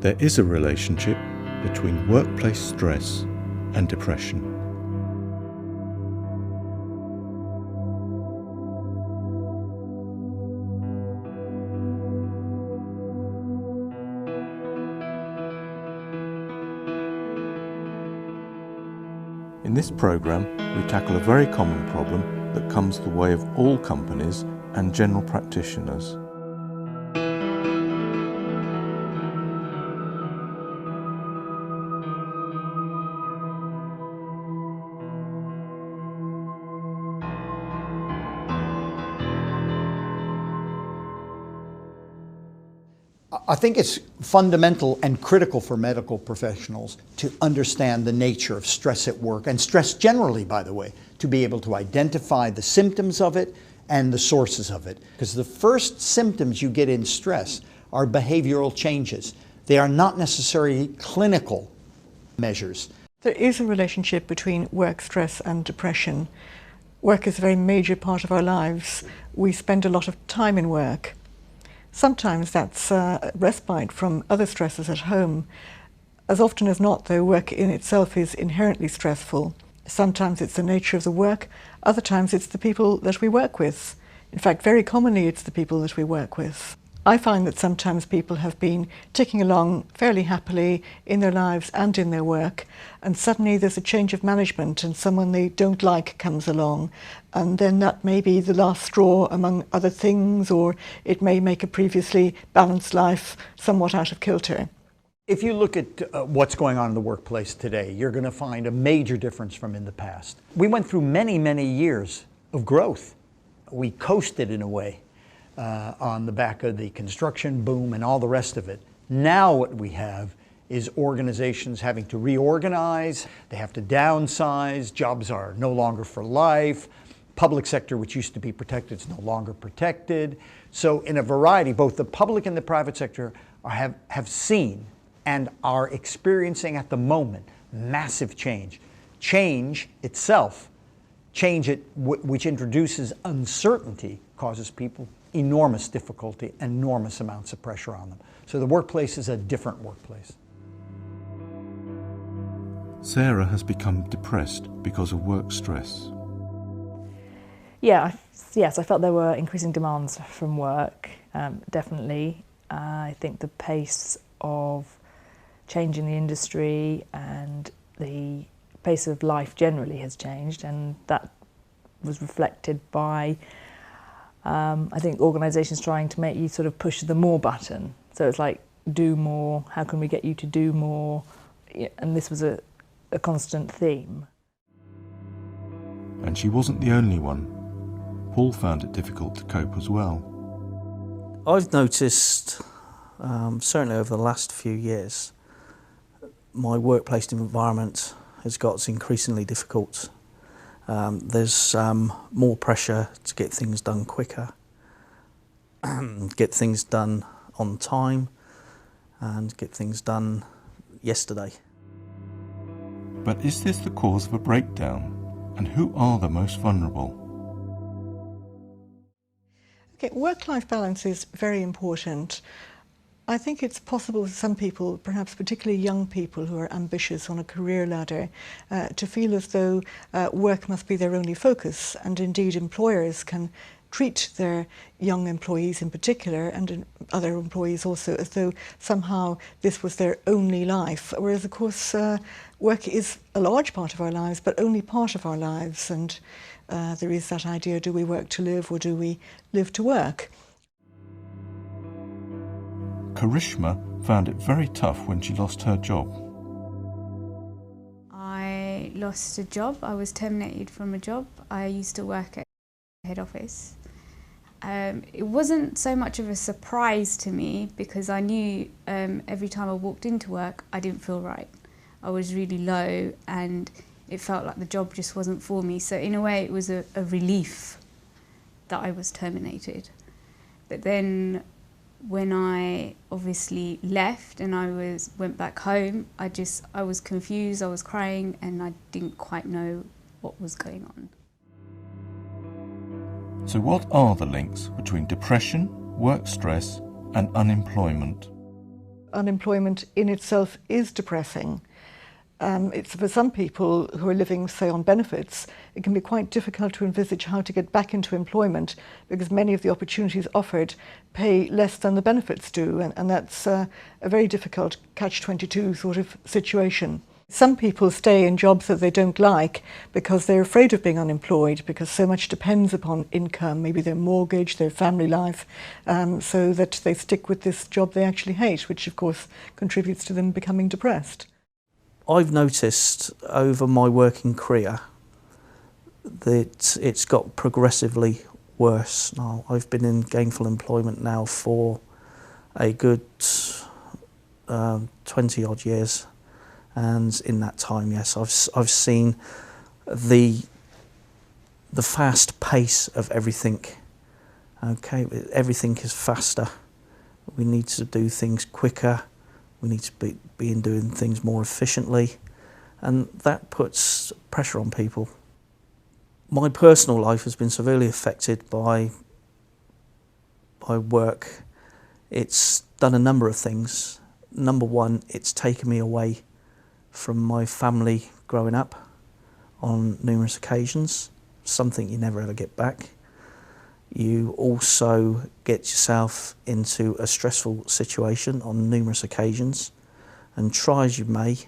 There is a relationship between workplace stress and depression. In this programme, we tackle a very common problem that comes the way of all companies and general practitioners. I think it's fundamental and critical for medical professionals to understand the nature of stress at work, and stress generally, by the way, to be able to identify the symptoms of it and the sources of it. Because the first symptoms you get in stress are behavioral changes. They are not necessarily clinical measures. There is a relationship between work stress and depression. Work is a very major part of our lives. We spend a lot of time in work. Sometimes that's respite from other stresses at home. As often as not, though, work in itself is inherently stressful. Sometimes it's the nature of the work, other times it's the people that we work with. In fact, very commonly it's the people that we work with. I find that sometimes people have been ticking along fairly happily in their lives and in their work, and suddenly there's a change of management and someone they don't like comes along, and then that may be the last straw among other things, or it may make a previously balanced life somewhat out of kilter. If you look at what's going on in the workplace today, you're going to find a major difference from in the past. We went through many, many years of growth. We coasted in a way. On the back of the construction boom and all the rest of it. Now what we have is organizations having to reorganize, they have to downsize, jobs are no longer for life, public sector, which used to be protected, is no longer protected. So in a variety, both the public and the private sector have seen and are experiencing at the moment massive change. Change itself, which introduces uncertainty, causes people enormous difficulty, enormous amounts of pressure on them. So the workplace is a different workplace. Sarah has become depressed because of work stress. Yes, I felt there were increasing demands from work, definitely. I think the pace of change in the industry and the pace of life generally has changed, and that was reflected by I think organisations trying to make you sort of push the more button. So it's like, do more, how can we get you to do more? And this was a constant theme. And she wasn't the only one. Paul found it difficult to cope as well. I've noticed, certainly over the last few years, my workplace environment has got increasingly difficult. There's more pressure to get things done quicker, get things done on time, and get things done yesterday. But is this the cause of a breakdown? And who are the most vulnerable? Okay, work-life balance is very important. I think it's possible for some people, perhaps particularly young people who are ambitious on a career ladder, to feel as though work must be their only focus, and indeed employers can treat their young employees in particular, and other employees also, as though somehow this was their only life. Whereas of course work is a large part of our lives, but only part of our lives, and there is that idea, do we work to live or do we live to work? Karishma found it very tough when she lost her job. I lost a job. I was terminated from a job. I used to work at head office. It wasn't so much of a surprise to me because I knew every time I walked into work I didn't feel right. I was really low and it felt like the job just wasn't for me. So in a way it was a relief that I was terminated. But then when I obviously left and I went back home, I was confused, I was crying, and I didn't quite know what was going on. So what are the links between depression, work stress and unemployment? unemployment in itself is depressing. It's for some people who are living, say, on benefits, it can be quite difficult to envisage how to get back into employment because many of the opportunities offered pay less than the benefits do, and that's a very difficult catch-22 sort of situation. Some people stay in jobs that they don't like because they're afraid of being unemployed because so much depends upon income, maybe their mortgage, their family life, so that they stick with this job they actually hate, which of course contributes to them becoming depressed. I've noticed over my working career that it's got progressively worse. Now, I've been in gainful employment now for a good 20 odd years, and in that time, yes, I've seen the fast pace of everything. Okay, everything is faster. We need to do things quicker. We need to be in doing things more efficiently, and that puts pressure on people. My personal life has been severely affected by work. It's done a number of things. Number one, it's taken me away from my family growing up on numerous occasions, something you never ever get back. You also get yourself into a stressful situation on numerous occasions, and try as you may,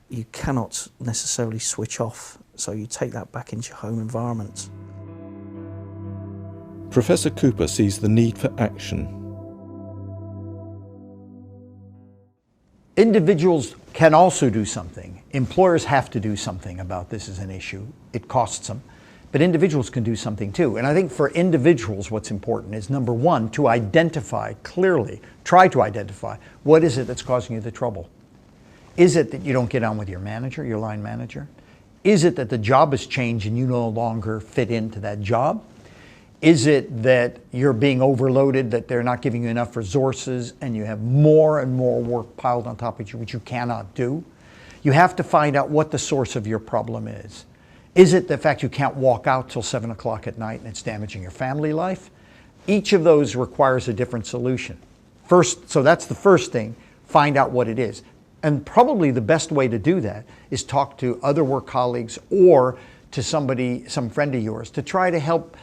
you cannot necessarily switch off, so you take that back into your home environment. Professor Cooper sees the need for action. Individuals can also do something. Employers have to do something about this as an issue. It costs them. But individuals can do something too. And I think for individuals what's important is, number one, to identify clearly, try to identify, what is it that's causing you the trouble? Is it that you don't get on with your manager, your line manager? Is it that the job has changed and you no longer fit into that job? Is it that you're being overloaded, that they're not giving you enough resources and you have more and more work piled on top of you which you cannot do? You have to find out what the source of your problem is. Is it the fact you can't walk out till 7 o'clock at night and it's damaging your family life? Each of those requires a different solution. First, so that's the first thing, find out what it is. And probably the best way to do that is talk to other work colleagues or to somebody, some friend of yours, to try to help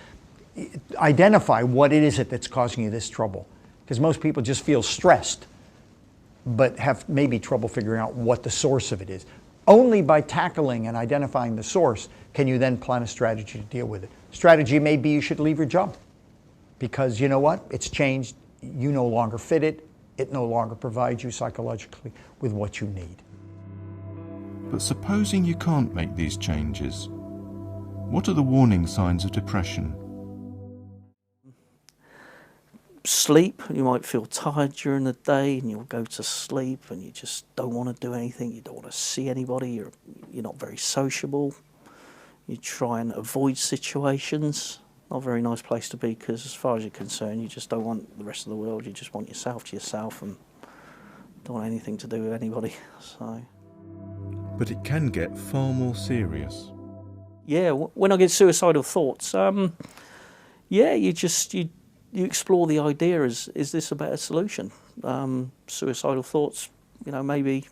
identify what it is that's causing you this trouble. Because most people just feel stressed, but have maybe trouble figuring out what the source of it is. Only by tackling and identifying the source can you then plan a strategy to deal with it. Strategy may be you should leave your job because you know what? It's changed. You no longer fit it. It no longer provides you psychologically with what you need. But supposing you can't make these changes, what are the warning signs of depression? Sleep, you might feel tired during the day and you'll go to sleep and you just don't want to do anything, you don't want to see anybody, you're not very sociable, you try and avoid situations. Not a very nice place to be because as far as you're concerned you just don't want the rest of the world, you just want yourself to yourself and don't want anything to do with anybody. So. But it can get far more serious. Yeah, when I get suicidal thoughts, you explore the idea, is this a better solution? Suicidal thoughts, maybe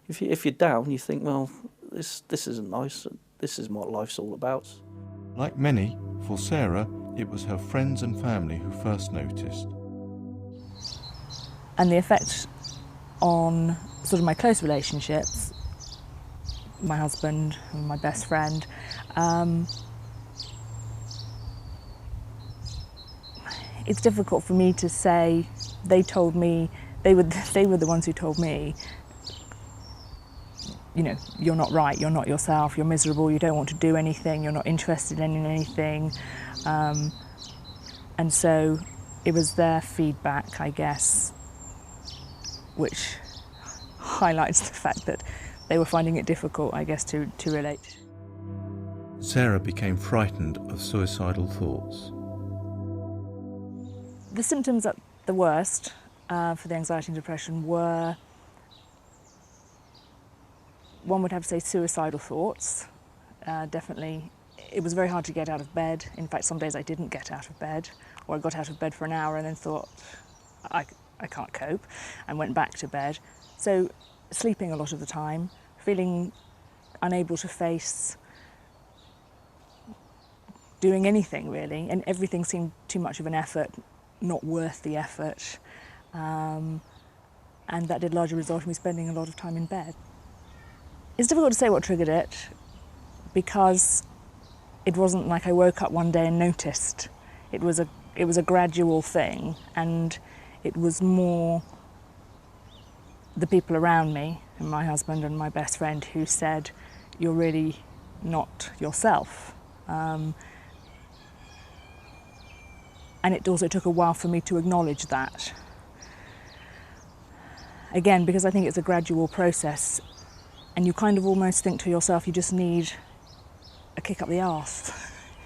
if you're down, you think, well, this isn't nice, this isn't what life's all about. Like many, for Sarah, it was her friends and family who first noticed. And the effect on sort of my close relationships, my husband and my best friend, it's difficult for me to say. They told me, they were the ones who told me, you're not right, you're not yourself, you're miserable, you don't want to do anything, you're not interested in anything. And so it was their feedback, I guess, which highlights the fact that they were finding it difficult, I guess, to relate. Sarah became frightened of suicidal thoughts. The symptoms at the worst for the anxiety and depression were, one would have to say suicidal thoughts. Definitely, it was very hard to get out of bed. In fact, some days I didn't get out of bed, or I got out of bed for an hour and then thought, I can't cope, and went back to bed. So sleeping a lot of the time, feeling unable to face doing anything really, and everything seemed too much of an effort, not worth the effort, and that did largely result in me spending a lot of time in bed. It's difficult to say what triggered it, because it wasn't like I woke up one day and noticed. It was a gradual thing, and it was more the people around me, and my husband and my best friend, who said, "You're really not yourself." And it also took a while for me to acknowledge that. Again, because I think it's a gradual process, and you kind of almost think to yourself, you just need a kick up the arse,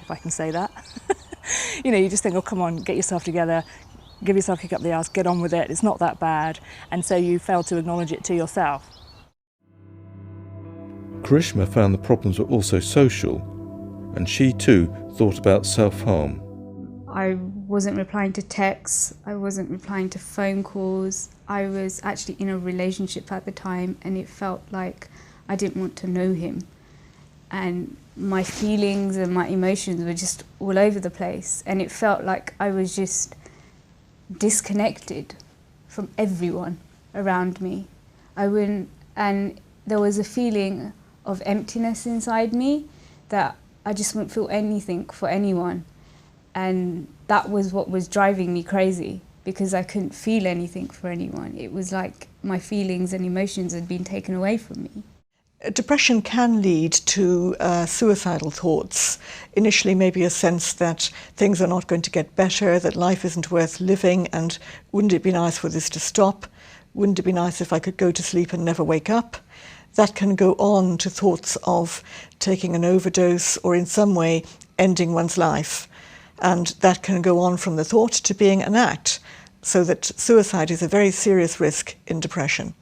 if I can say that. You know, you just think, oh, come on, get yourself together, give yourself a kick up the arse, get on with it, it's not that bad. And so you fail to acknowledge it to yourself. Karishma found the problems were also social, and she too thought about self-harm. I wasn't replying to texts, I wasn't replying to phone calls. I was actually in a relationship at the time, and it felt like I didn't want to know him. And my feelings and my emotions were just all over the place, and it felt like I was just disconnected from everyone around me. And there was a feeling of emptiness inside me, that I just wouldn't feel anything for anyone. And that was what was driving me crazy, because I couldn't feel anything for anyone. It was like my feelings and emotions had been taken away from me. Depression can lead to suicidal thoughts. Initially, maybe a sense that things are not going to get better, that life isn't worth living, and wouldn't it be nice for this to stop? Wouldn't it be nice if I could go to sleep and never wake up? That can go on to thoughts of taking an overdose or in some way ending one's life. And that can go on from the thought to being an act, so that suicide is a very serious risk in depression.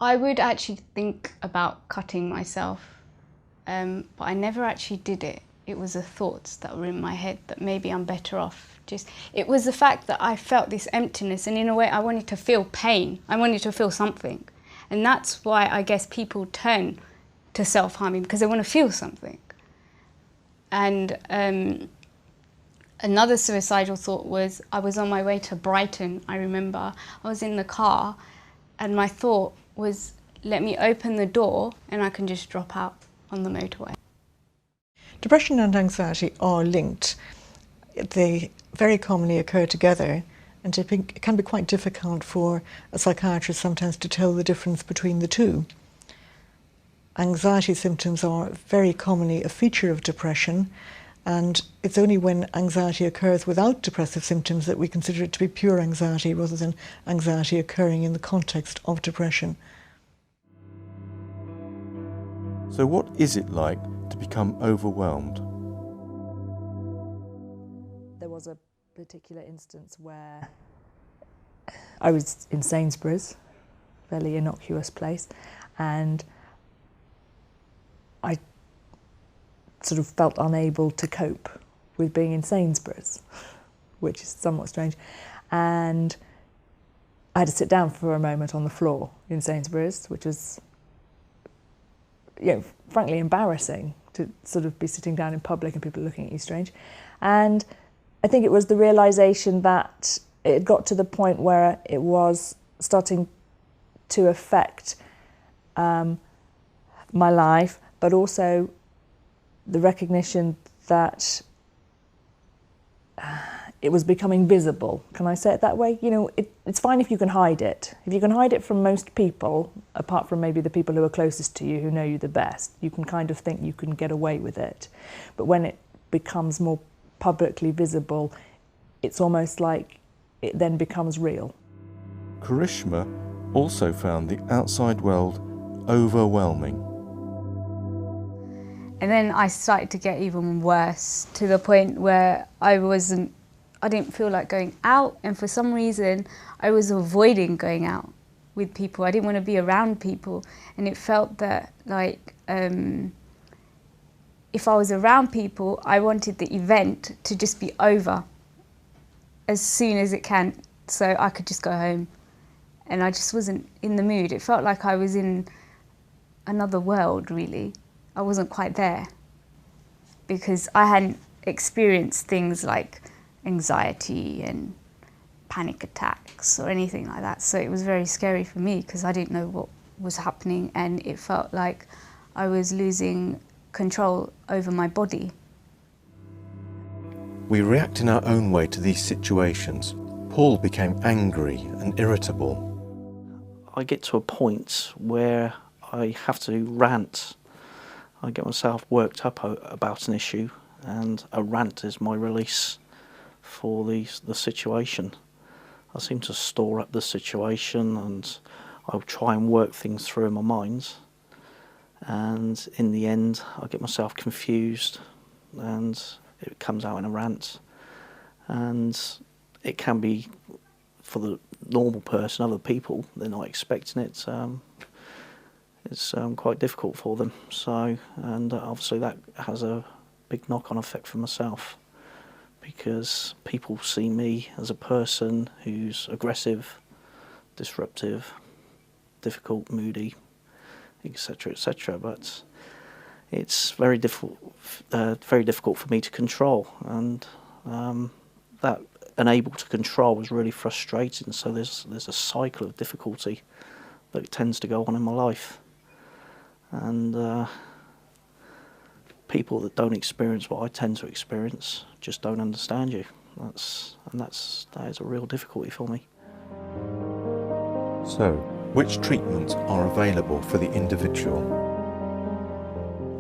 I would actually think about cutting myself, but I never actually did it. It was the thoughts that were in my head that maybe I'm better off. It was the fact that I felt this emptiness, and in a way I wanted to feel pain. I wanted to feel something. And that's why I guess people turn to self-harming, because they want to feel something. And another suicidal thought was, I was on my way to Brighton, I remember. I was in the car, and my thought was, let me open the door and I can just drop out on the motorway. Depression and anxiety are linked. They very commonly occur together, and it can be quite difficult for a psychiatrist sometimes to tell the difference between the two. Anxiety symptoms are very commonly a feature of depression, and it's only when anxiety occurs without depressive symptoms that we consider it to be pure anxiety rather than anxiety occurring in the context of depression. So what is it like to become overwhelmed? There was a particular instance where I was in Sainsbury's, fairly innocuous place, and I sort of felt unable to cope with being in Sainsbury's, which is somewhat strange. And I had to sit down for a moment on the floor in Sainsbury's, which was, you know, frankly embarrassing to sort of be sitting down in public and people looking at you strange. And I think it was the realisation that it got to the point where it was starting to affect my life, but also the recognition that it was becoming visible. Can I say it that way? You know, it's fine if you can hide it. If you can hide it from most people, apart from maybe the people who are closest to you, who know you the best, you can kind of think you can get away with it. But when it becomes more publicly visible, it's almost like it then becomes real. Karishma also found the outside world overwhelming. And then I started to get even worse, to the point where I didn't feel like going out, and for some reason I was avoiding going out with people. I didn't want to be around people, and it felt that like if I was around people, I wanted the event to just be over as soon as it can, so I could just go home, and I just wasn't in the mood. It felt like I was in another world, really. I wasn't quite there because I hadn't experienced things like anxiety and panic attacks or anything like that. So it was very scary for me because I didn't know what was happening, and it felt like I was losing control over my body. We react in our own way to these situations. Paul became angry and irritable. I get to a point where I have to rant. I get myself worked up about an issue, and a rant is my release for the situation. I seem to store up the situation, and I'll try and work things through in my mind, and in the end I get myself confused and it comes out in a rant, and it can be, for the normal person, other people, they're not expecting it. It's quite difficult for them. So, and obviously that has a big knock-on effect for myself, because people see me as a person who's aggressive, disruptive, difficult, moody, etc., etc. But it's very difficult for me to control, and that unable to control is really frustrating. So there's a cycle of difficulty that tends to go on in my life, and people that don't experience what I tend to experience just don't understand you. That is a real difficulty for me. So, which treatments are available for the individual?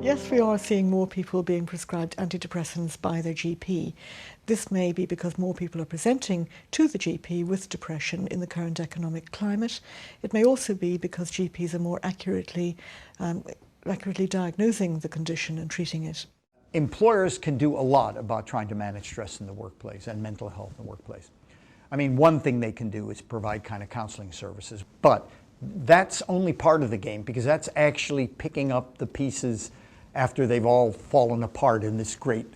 Yes, we are seeing more people being prescribed antidepressants by their GP. This may be because more people are presenting to the GP with depression in the current economic climate. It may also be because GPs are more accurately diagnosing the condition and treating it. Employers can do a lot about trying to manage stress in the workplace and mental health in the workplace. I mean, one thing they can do is provide kind of counseling services, but that's only part of the game, because that's actually picking up the pieces after they've all fallen apart in this great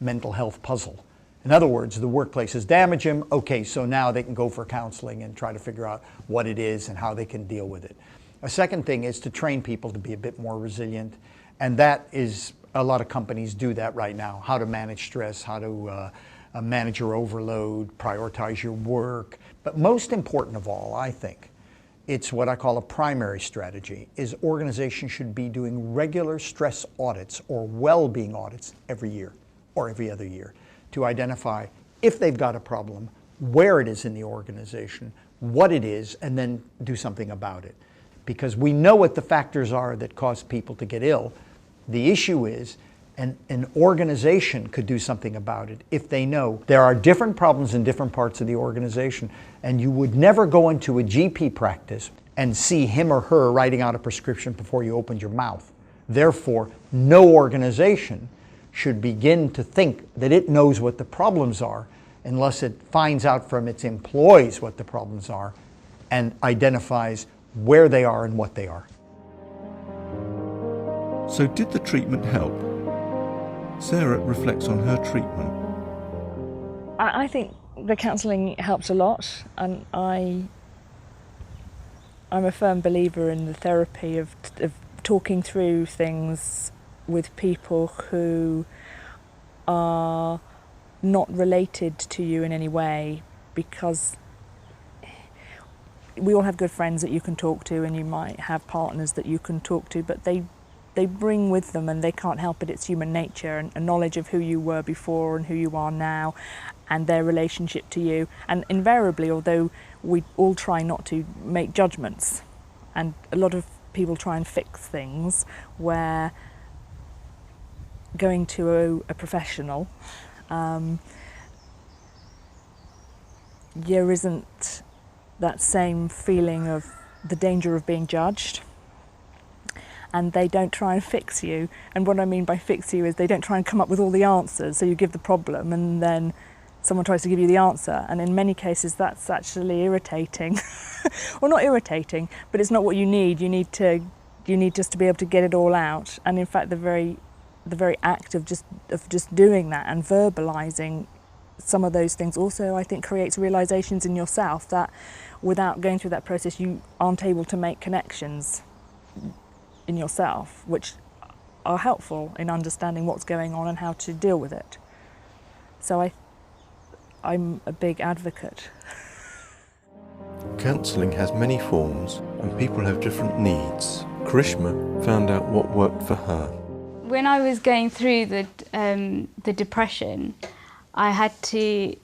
mental health puzzle. In other words, the workplace has damaged them. Okay, so now they can go for counseling and try to figure out what it is and how they can deal with it. A second thing is to train people to be a bit more resilient, and that is, a lot of companies do that right now. How to manage stress, how to manage your overload, prioritize your work. But most important of all, I think, it's what I call a primary strategy, is organizations should be doing regular stress audits or well-being audits every year or every other year to identify if they've got a problem, where it is in the organization, what it is, and then do something about it. Because we know what the factors are that cause people to get ill. The issue is, an organization could do something about it if they know there are different problems in different parts of the organization, and you would never go into a GP practice and see him or her writing out a prescription before you opened your mouth. Therefore, no organization should begin to think that it knows what the problems are unless it finds out from its employees what the problems are and identifies where they are and what they are. So did the treatment help? Sarah reflects on her treatment. I think the counselling helped a lot, and I'm a firm believer in the therapy of talking through things with people who are not related to you in any way, because we all have good friends that you can talk to, and you might have partners that you can talk to, but they bring with them, and they can't help it, it's human nature, and a knowledge of who you were before and who you are now and their relationship to you. And invariably, although we all try not to make judgments, and a lot of people try and fix things, where going to a professional, there isn't that same feeling of the danger of being judged. And they don't try and fix you. And what I mean by fix you is they don't try and come up with all the answers. So you give the problem and then someone tries to give you the answer. And in many cases that's actually irritating. Well, not irritating, but it's not what you need. You need just to be able to get it all out. And in fact the very act of just doing that and verbalizing some of those things also, I think, creates realizations in yourself that without going through that process, you aren't able to make connections in yourself, which are helpful in understanding what's going on and how to deal with it. So I'm a big advocate. Counselling has many forms and people have different needs. Karishma found out what worked for her. When I was going through the depression, I had to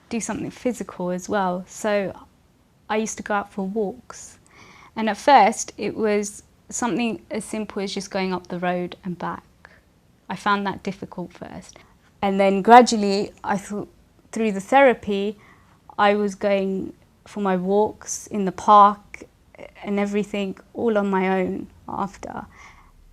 do something physical as well. So I used to go out for walks. And at first it was something as simple as just going up the road and back. I found that difficult first. And then gradually, I thought through the therapy, I was going for my walks in the park and everything all on my own after.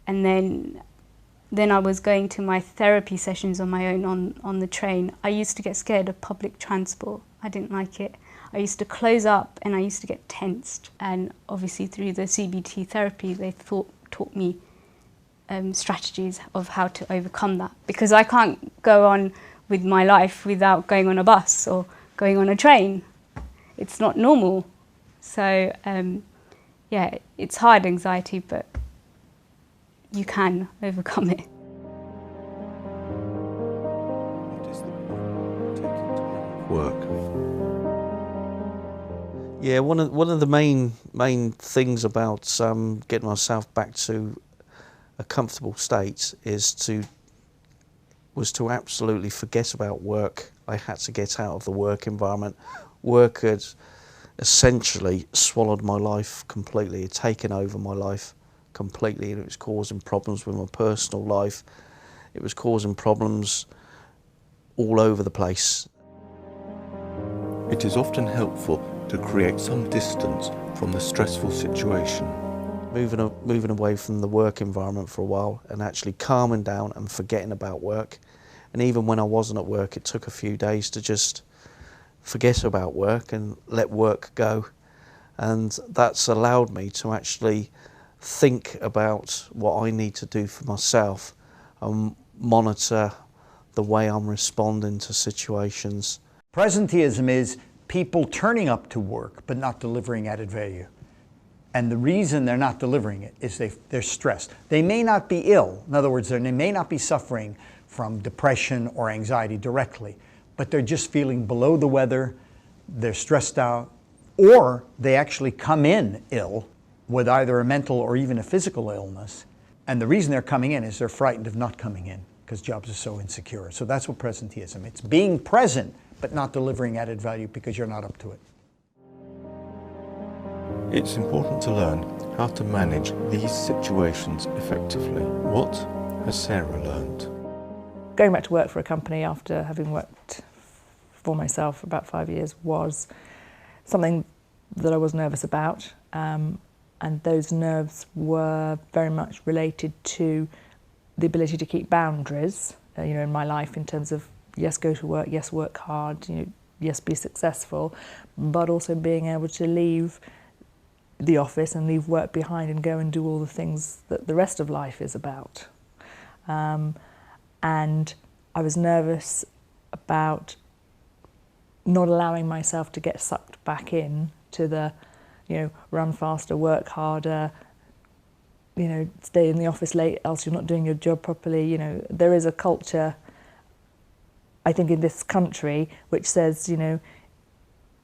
And then I was going to my therapy sessions on my own on the train. I used to get scared of public transport. I didn't like it. I used to close up and I used to get tensed. And obviously through the CBT therapy, they taught me strategies of how to overcome that. Because I can't go on with my life without going on a bus or going on a train. It's not normal. So yeah, it's hard anxiety, but you can overcome it. What is the point of taking time off work? Yeah, one of the main things about getting myself back to a comfortable state was to absolutely forget about work. I had to get out of the work environment. Work had essentially swallowed my life completely, had taken over my life completely, and it was causing problems with my personal life. It was causing problems all over the place. It is often helpful to create some distance from the stressful situation. Moving away from the work environment for a while and actually calming down and forgetting about work. And even when I wasn't at work, it took a few days to just forget about work and let work go. And that's allowed me to actually think about what I need to do for myself and monitor the way I'm responding to situations. Presenteeism is people turning up to work but not delivering added value. And the reason they're not delivering it is they're stressed. They may not be ill. In other words, they may not be suffering from depression or anxiety directly, but they're just feeling below the weather, they're stressed out, or they actually come in ill with either a mental or even a physical illness. And the reason they're coming in is they're frightened of not coming in because jobs are so insecure. So that's what presenteeism is. It's being present but not delivering added value because you're not up to it. It's important to learn how to manage these situations effectively. What has Sarah learned? Going back to work for a company after having worked for myself for about 5 years was something that I was nervous about. And those nerves were very much related to the ability to keep boundaries, in my life in terms of, yes, go to work, yes, work hard, yes, be successful, but also being able to leave the office and leave work behind and go and do all the things that the rest of life is about. And I was nervous about not allowing myself to get sucked back in to the, run faster, work harder, stay in the office late, else you're not doing your job properly. There is a culture, I think, in this country which says,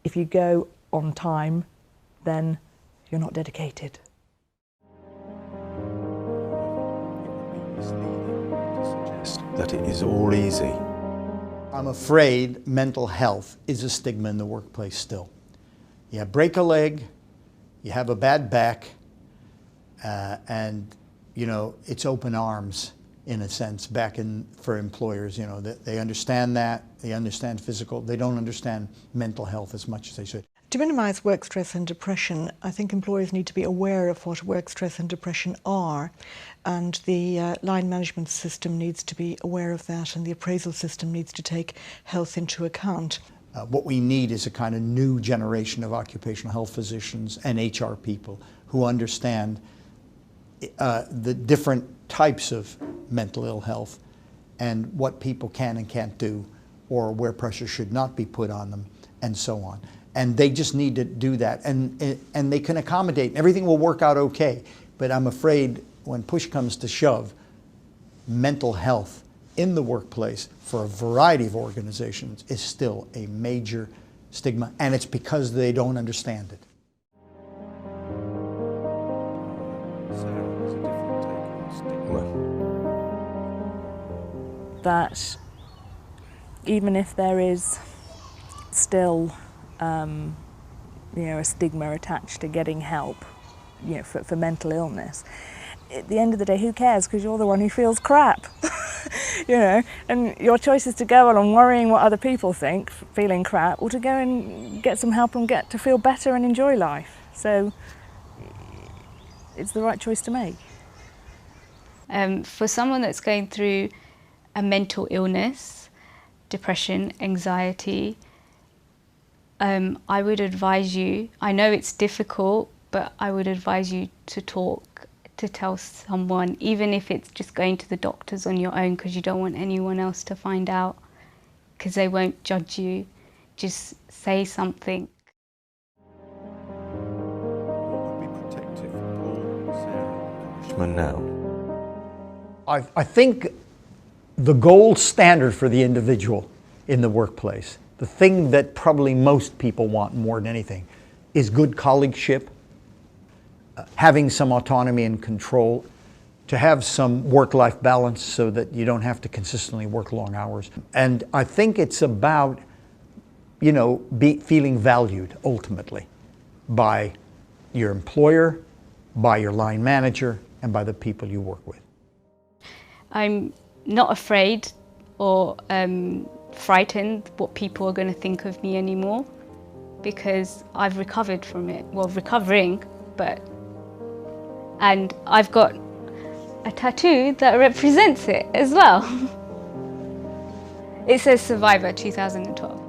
if you go on time, then you're not dedicated. It would be misleading to suggest that it is all easy. I'm afraid mental health is a stigma in the workplace still. You break a leg, you have a bad back, and it's open arms in a sense back for employers. They understand that, they understand physical, they don't understand mental health as much as they should. To minimise work stress and depression, I think employers need to be aware of what work stress and depression are, and the line management system needs to be aware of that, and the appraisal system needs to take health into account. What we need is a kind of new generation of occupational health physicians and HR people who understand the different types of mental ill health and what people can and can't do or where pressure should not be put on them, and so on. And they just need to do that, and they can accommodate, and everything will work out okay. But I'm afraid when push comes to shove, mental health in the workplace for a variety of organizations is still a major stigma, and it's because they don't understand it. Sarah, there's a different take on stigma. That even if there is still a stigma attached to getting help, for mental illness, at the end of the day, who cares? Because you're the one who feels crap, and your choice is to go on and worrying what other people think, feeling crap, or to go and get some help and get to feel better and enjoy life. So it's the right choice to make. For someone that's going through a mental illness, depression, anxiety, I would advise you, I know it's difficult, but I would advise you to talk, to tell someone, even if it's just going to the doctors on your own, because you don't want anyone else to find out, because they won't judge you. Just say something. What would be protective for Paul, Sarah, and Karishma now? I think the gold standard for the individual in the workplace, the thing that probably most people want more than anything, is good colleagueship, having some autonomy and control, to have some work-life balance so that you don't have to consistently work long hours. And I think it's about, feeling valued ultimately by your employer, by your line manager, and by the people you work with. I'm not afraid or frightened what people are going to think of me anymore, because I've recovered from it. Well, recovering, and I've got a tattoo that represents it as well. It says Survivor 2012.